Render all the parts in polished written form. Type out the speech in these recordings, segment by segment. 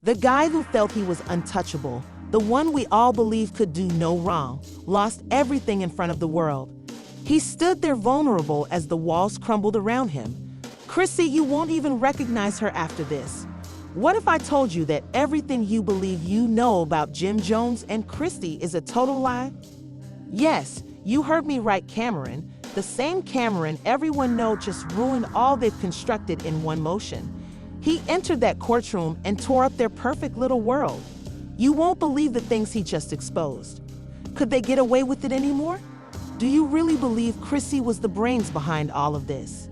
The guy who felt he was untouchable, the one we all believed could do no wrong, lost everything in front of the world. He stood there vulnerable as the walls crumbled around him. Chrissy, you won't even recognize her after this. What if I told you that everything you believe you know about Jim Jones and Chrissy is a total lie? Yes, you heard me right, Camron. The same Camron everyone knows just ruined all they've constructed in one motion. He entered that courtroom and tore up their perfect little world. You won't believe the things he just exposed. Could they get away with it anymore? Do you really believe Chrissy was the brains behind all of this?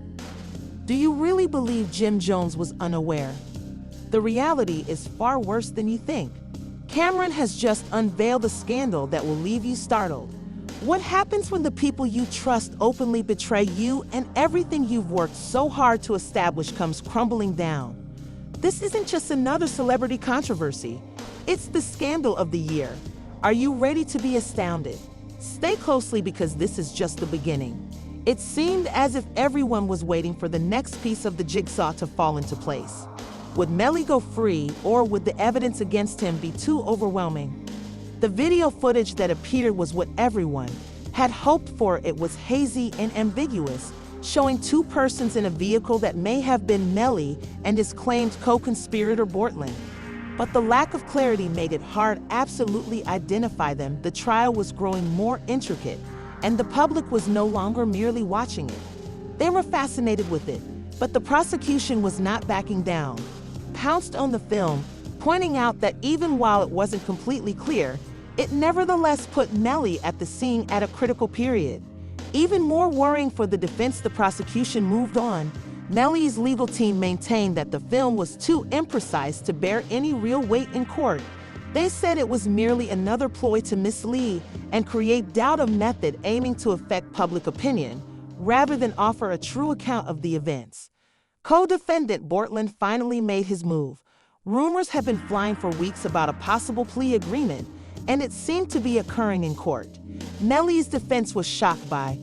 Do you really believe Jim Jones was unaware? The reality is far worse than you think. Camron has just unveiled a scandal that will leave you startled. What happens when the people you trust openly betray you and everything you've worked so hard to establish comes crumbling down? This isn't just another celebrity controversy. It's the scandal of the year. Are you ready to be astounded? Stay closely because this is just the beginning. It seemed as if everyone was waiting for the next piece of the jigsaw to fall into place. Would Melly go free, or would the evidence against him be too overwhelming? The video footage that appeared was what everyone had hoped for. It was hazy and ambiguous, showing two persons in a vehicle that may have been Melly and his claimed co-conspirator Bortland. But the lack of clarity made it hard to absolutely identify them. The trial was growing more intricate, and the public was no longer merely watching it. They were fascinated with it, but the prosecution was not backing down. Pounced on the film, pointing out that even while it wasn't completely clear, it nevertheless put Melly at the scene at a critical period. Even more worrying for the defense, the prosecution moved on. Melly's legal team maintained that the film was too imprecise to bear any real weight in court. They said it was merely another ploy to mislead and create doubt of method, aiming to affect public opinion, rather than offer a true account of the events. Co-defendant Bortland finally made his move. Rumors have been flying for weeks about a possible plea agreement, and it seemed to be occurring in court. Melly's defense was shocked by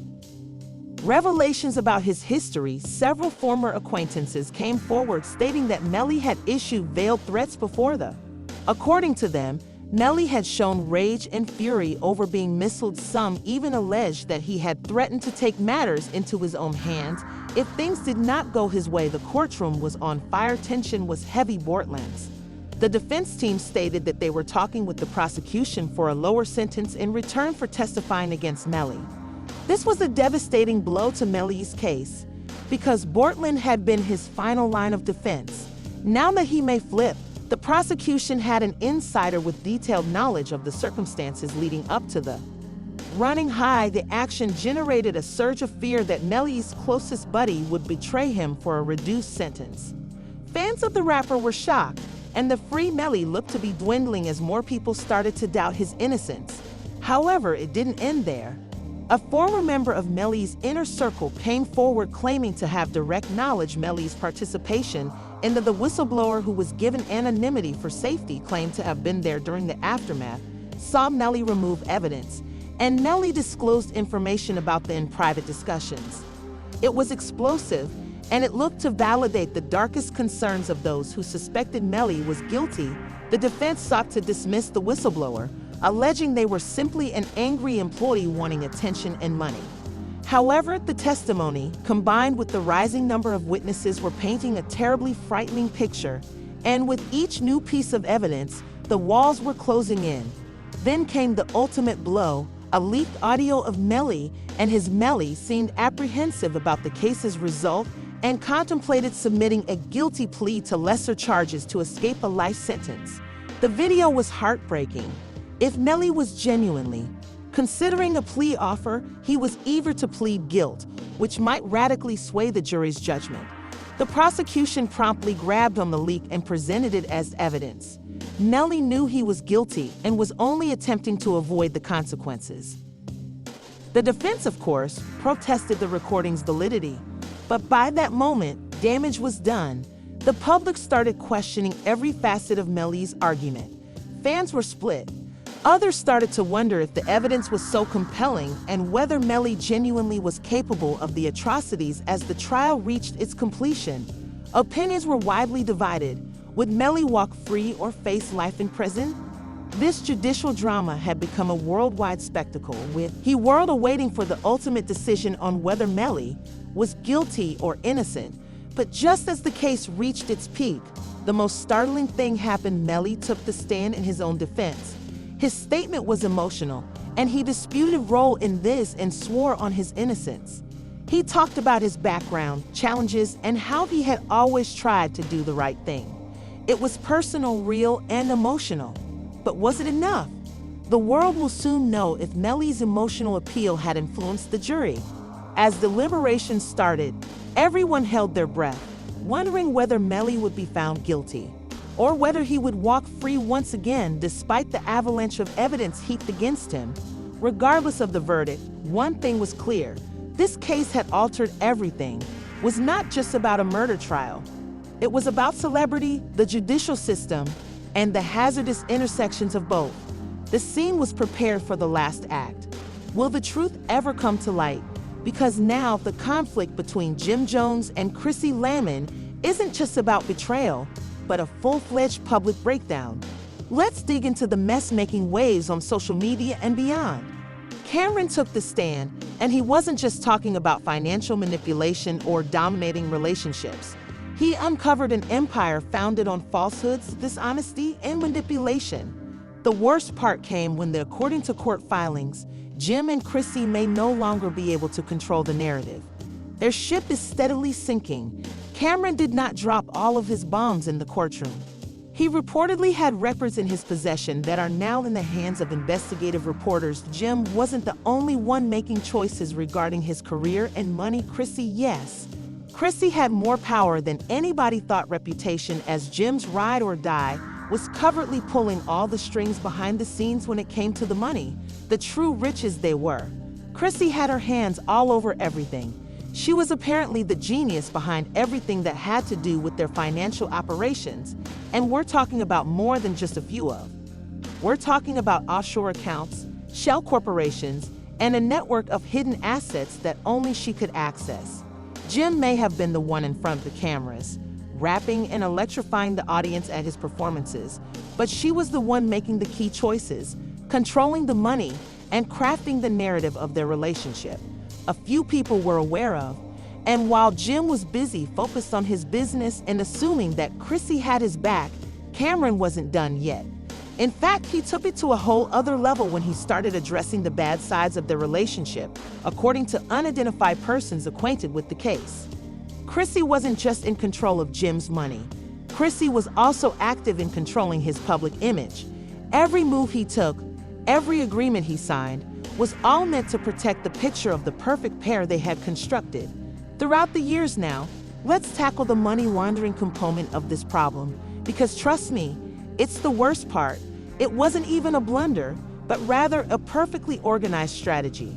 revelations about his history. Several former acquaintances came forward stating that Melly had issued veiled threats before them. According to them, Melly had shown rage and fury over being misled. Some even alleged that he had threatened to take matters into his own hands if things did not go his way. The courtroom was on fire. Tension was heavy. Bortland's The defense team stated that they were talking with the prosecution for a lower sentence in return for testifying against Melly. This was a devastating blow to Melly's case, because Bortland had been his final line of defense. Now that he may flip, the prosecution had an insider with detailed knowledge of the circumstances leading up to the running high. The action generated a surge of fear that Melly's closest buddy would betray him for a reduced sentence. Fans of the rapper were shocked, and the free Melly looked to be dwindling as more people started to doubt his innocence. However, it didn't end there. A former member of Melly's inner circle came forward claiming to have direct knowledge Melly's participation in the whistleblower, who was given anonymity for safety, claimed to have been there during the aftermath, saw Melly remove evidence, and Melly disclosed information about them in private discussions. It was explosive, and it looked to validate the darkest concerns of those who suspected Melly was guilty. The defense sought to dismiss the whistleblower, alleging they were simply an angry employee wanting attention and money. However, the testimony, combined with the rising number of witnesses, were painting a terribly frightening picture, and with each new piece of evidence, the walls were closing in. Then came the ultimate blow. A leaked audio of Melly and his Melly seemed apprehensive about the case's result and contemplated submitting a guilty plea to lesser charges to escape a life sentence. The video was heartbreaking. If Melly was genuinely considering a plea offer, he was eager to plead guilt, which might radically sway the jury's judgment. The prosecution promptly grabbed on the leak and presented it as evidence. Melly knew he was guilty and was only attempting to avoid the consequences. The defense, of course, protested the recording's validity, but by that moment, damage was done. The public started questioning every facet of Melly's argument. Fans were split. Others started to wonder if the evidence was so compelling and whether Melly genuinely was capable of the atrocities. As the trial reached its completion, opinions were widely divided. Would Melly walk free or face life in prison? This judicial drama had become a worldwide spectacle, with the world awaiting for the ultimate decision on whether Melly was guilty or innocent. But just as the case reached its peak, the most startling thing happened. Melly took the stand in his own defense. His statement was emotional, and he disputed role in this and swore on his innocence. He talked about his background, challenges, and how he had always tried to do the right thing. It was personal, real, and emotional. But was it enough? The world will soon know if Melly's emotional appeal had influenced the jury. As deliberations started, everyone held their breath, wondering whether Melly would be found guilty, or whether he would walk free once again despite the avalanche of evidence heaped against him. Regardless of the verdict, one thing was clear. This case had altered everything. It was not just about a murder trial. It was about celebrity, the judicial system, and the hazardous intersections of both. The scene was prepared for the last act. Will the truth ever come to light? Because now the conflict between Jim Jones and Chrissy Lampkin isn't just about betrayal, but a full-fledged public breakdown. Let's dig into the mess making waves on social media and beyond. Camron took the stand, and he wasn't just talking about financial manipulation or dominating relationships. He uncovered an empire founded on falsehoods, dishonesty, and manipulation. The worst part came when, according to court filings, Jim and Chrissy may no longer be able to control the narrative. Their ship is steadily sinking. Camron did not drop all of his bombs in the courtroom. He reportedly had records in his possession that are now in the hands of investigative reporters. Jim wasn't the only one making choices regarding his career and money. Yes. Chrissy had more power than anybody thought. Reputation as Jim's ride or die was covertly pulling all the strings behind the scenes when it came to the money, the true riches they were. Chrissy had her hands all over everything. She was apparently the genius behind everything that had to do with their financial operations, and we're talking about more than just a few of. We're talking about offshore accounts, shell corporations, and a network of hidden assets that only she could access. Jim may have been the one in front of the cameras, rapping and electrifying the audience at his performances, but she was the one making the key choices, controlling the money, and crafting the narrative of their relationship. A few people were aware of, and while Jim was busy focused on his business and assuming that Chrissy had his back, Camron wasn't done yet. In fact, he took it to a whole other level when he started addressing the bad sides of their relationship, according to unidentified persons acquainted with the case. Chrissy wasn't just in control of Jim's money. Chrissy was also active in controlling his public image. Every move he took, every agreement he signed, was all meant to protect the picture of the perfect pair they had constructed. Throughout the years now, let's tackle the money laundering component of this problem, because trust me, it's the worst part. It wasn't even a blunder, but rather a perfectly organized strategy.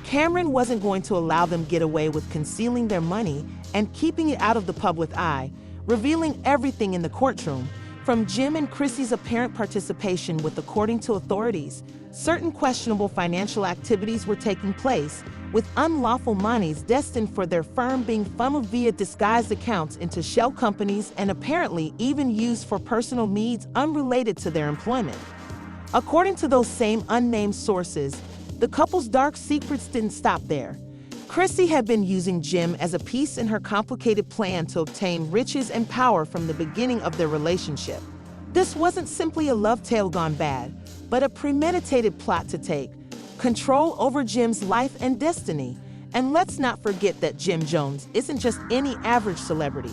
Camron wasn't going to allow them get away with concealing their money and keeping it out of the public eye, revealing everything in the courtroom, from Jim and Chrissy's apparent participation with, according to authorities, certain questionable financial activities were taking place, with unlawful monies destined for their firm being funneled via disguised accounts into shell companies and apparently even used for personal needs unrelated to their employment. According to those same unnamed sources, the couple's dark secrets didn't stop there. Chrissy had been using Jim as a piece in her complicated plan to obtain riches and power from the beginning of their relationship. This wasn't simply a love tale gone bad, but a premeditated plot to take control over Jim's life and destiny. And let's not forget that Jim Jones isn't just any average celebrity.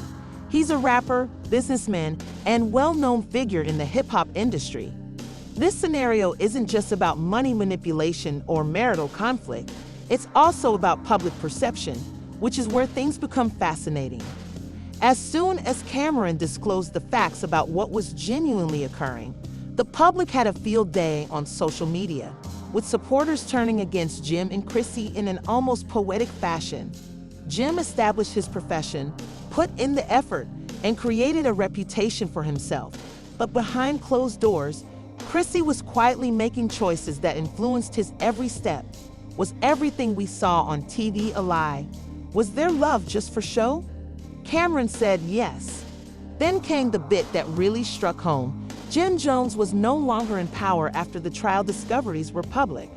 He's a rapper, businessman, and well-known figure in the hip-hop industry. This scenario isn't just about money manipulation or marital conflict. It's also about public perception, which is where things become fascinating. As soon as Camron disclosed the facts about what was genuinely occurring, the public had a field day on social media, with supporters turning against Jim and Chrissy in an almost poetic fashion. Jim established his profession, put in the effort, and created a reputation for himself. But behind closed doors, Chrissy was quietly making choices that influenced his every step. Was everything we saw on TV a lie? Was their love just for show? Camron said yes. Then came the bit that really struck home. Jim Jones was no longer in power after the trial discoveries were public.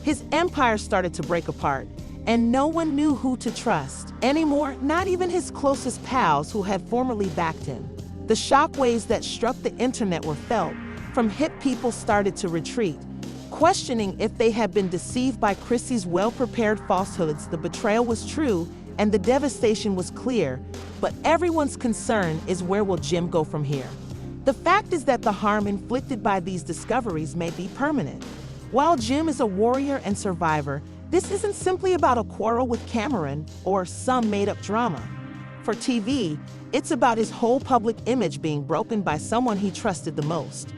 His empire started to break apart, and no one knew who to trust anymore, not even his closest pals who had formerly backed him. The shockwaves that struck the internet were felt. From hip people started to retreat, questioning if they had been deceived by Chrissy's well-prepared falsehoods. The betrayal was true, and the devastation was clear, but everyone's concern is, where will Jim go from here? The fact is that the harm inflicted by these discoveries may be permanent. While Jim is a warrior and survivor, this isn't simply about a quarrel with Camron or some made-up drama. For TV, it's about his whole public image being broken by someone he trusted the most.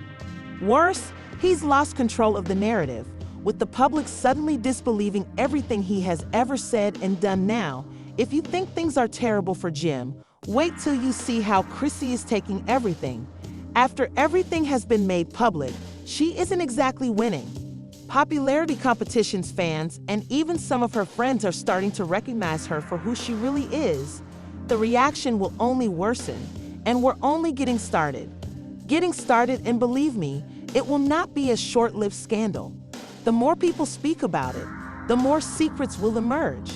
Worse, he's lost control of the narrative, with the public suddenly disbelieving everything he has ever said and done. Now, if you think things are terrible for Jim, wait till you see how Chrissy is taking everything. After everything has been made public, she isn't exactly winning. Popularity competitions, fans, and even some of her friends are starting to recognize her for who she really is. The reaction will only worsen, and we're only getting started. And believe me, it will not be a short-lived scandal. The more people speak about it, the more secrets will emerge.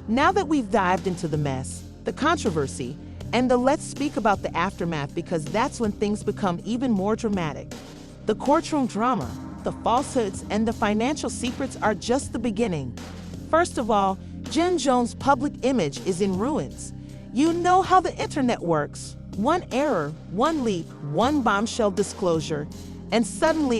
Now that we've dived into the mess, the controversy, and let's speak about the aftermath, because that's when things become even more dramatic. The courtroom drama, the falsehoods, and the financial secrets are just the beginning. First of all, Jim Jones' public image is in ruins. You know how the internet works. One error, one leak, one bombshell disclosure, and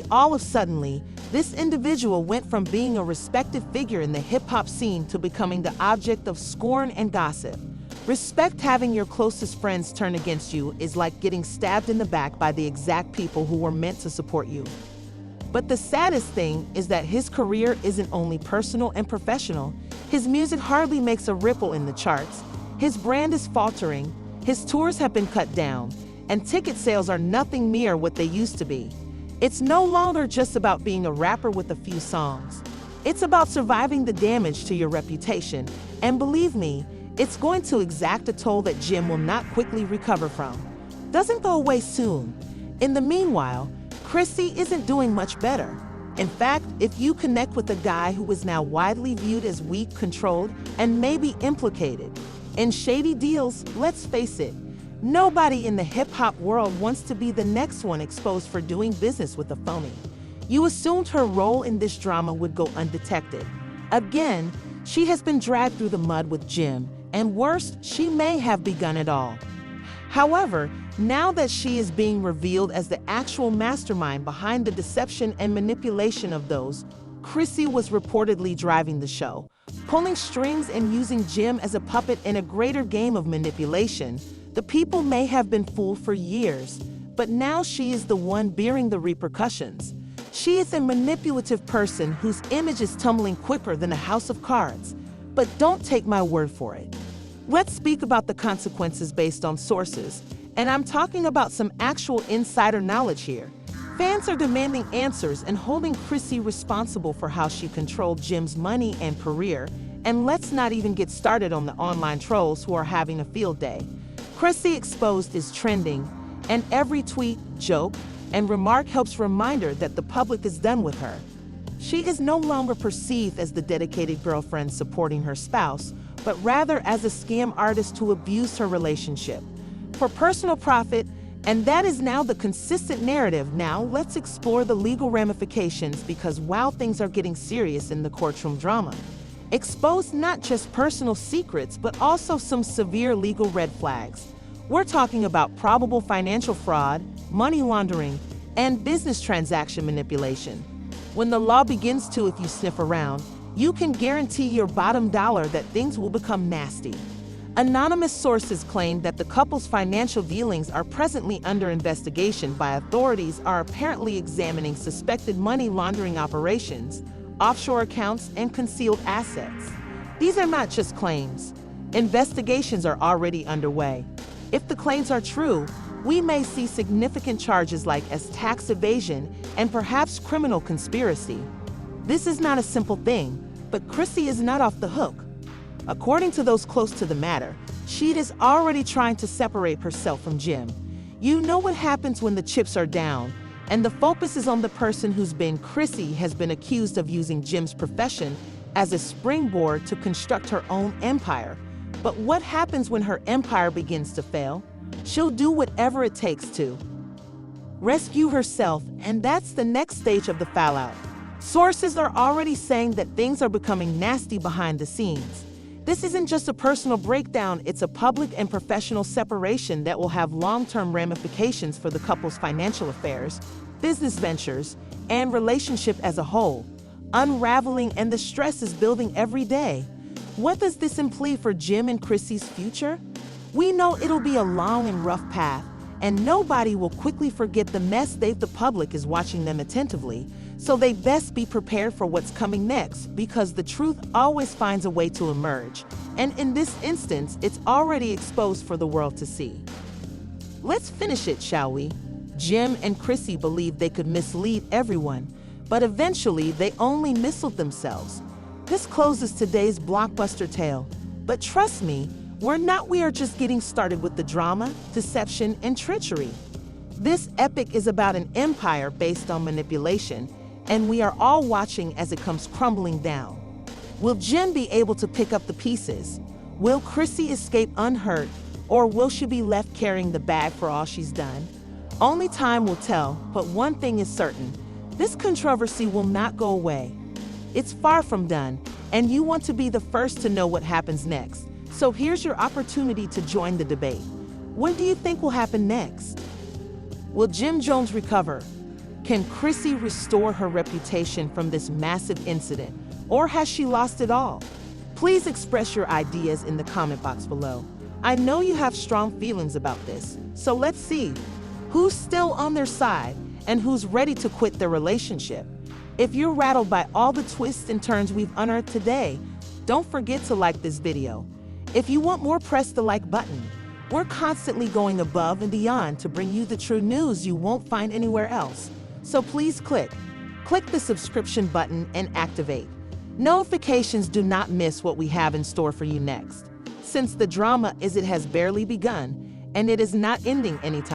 all of a sudden, this individual went from being a respected figure in the hip-hop scene to becoming the object of scorn and gossip. Respect having your closest friends turn against you is like getting stabbed in the back by the exact people who were meant to support you. But the saddest thing is that his career isn't only personal and professional. His music hardly makes a ripple in the charts. His brand is faltering, his tours have been cut down, and ticket sales are nothing near what they used to be. It's no longer just about being a rapper with a few songs. It's about surviving the damage to your reputation, and believe me, it's going to exact a toll that Jim will not quickly recover from. Doesn't go away soon. In the meanwhile, Chrissy isn't doing much better. In fact, if you connect with a guy who is now widely viewed as weak, controlled, and maybe implicated in shady deals, let's face it, nobody in the hip-hop world wants to be the next one exposed for doing business with a phony. You assumed her role in this drama would go undetected. Again, she has been dragged through the mud with Jim, and worse, she may have begun it all. However, now that she is being revealed as the actual mastermind behind the deception and manipulation of those, Chrissy was reportedly driving the show, pulling strings and using Jim as a puppet in a greater game of manipulation. The people may have been fooled for years, but now she is the one bearing the repercussions. She is a manipulative person whose image is tumbling quicker than a house of cards. But don't take my word for it. Let's speak about the consequences based on sources, and I'm talking about some actual insider knowledge here. Fans are demanding answers and holding Chrissy responsible for how she controlled Jim's money and career, and let's not even get started on the online trolls who are having a field day. Chrissy Exposed is trending, and every tweet, joke, and remark helps remind her that the public is done with her. She is no longer perceived as the dedicated girlfriend supporting her spouse, but rather as a scam artist who abused her relationship for personal profit, and that is now the consistent narrative. Now let's explore the legal ramifications, because while things are getting serious in the courtroom drama, Exposed not just personal secrets but also some severe legal red flags. We're talking about probable financial fraud, money laundering, and business transaction manipulation. When the law begins to, if you sniff around, you can guarantee your bottom dollar that things will become nasty. Anonymous sources claim that the couple's financial dealings are presently under investigation by authorities, are apparently examining suspected money laundering operations, offshore accounts, and concealed assets. These are not just claims. Investigations are already underway. If the claims are true, we may see significant charges like as tax evasion and perhaps criminal conspiracy. This is not a simple thing, but Chrissy is not off the hook. According to those close to the matter, she is already trying to separate herself from Jim. You know what happens when the chips are down, and the focus is on the person who's been. Chrissy has been accused of using Jim's profession as a springboard to construct her own empire. But what happens when her empire begins to fail? She'll do whatever it takes to rescue herself, and that's the next stage of the fallout. Sources are already saying that things are becoming nasty behind the scenes. This isn't just a personal breakdown, it's a public and professional separation that will have long-term ramifications for the couple's financial affairs, business ventures, and relationship as a whole. Unraveling, and the stress is building every day. What does this imply for Jim and Chrissy's future? We know it'll be a long and rough path, and nobody will quickly forget the mess. The public is watching them attentively, so they best be prepared for what's coming next, because the truth always finds a way to emerge, and in this instance, it's already exposed for the world to see. Let's finish it, shall we? Jim and Chrissy believed they could mislead everyone, but eventually they only misled themselves. This closes today's blockbuster tale, but trust me, we are just getting started with the drama, deception, and treachery. This epic is about an empire based on manipulation, and we are all watching as it comes crumbling down. Will Jim be able to pick up the pieces? Will Chrissy escape unhurt, or will she be left carrying the bag for all she's done? Only time will tell, but one thing is certain: this controversy will not go away. It's far from done, and you want to be the first to know what happens next. So here's your opportunity to join the debate. What do you think will happen next? Will Jim Jones recover? Can Chrissy restore her reputation from this massive incident, or has she lost it all? Please express your ideas in the comment box below. I know you have strong feelings about this, so let's see who's still on their side and who's ready to quit their relationship. If you're rattled by all the twists and turns we've unearthed today, don't forget to like this video. If you want more, press the like button. We're constantly going above and beyond to bring you the true news you won't find anywhere else. So please click the subscription button and activate notifications. Do not miss what we have in store for you next. Since the drama has barely begun, and it is not ending anytime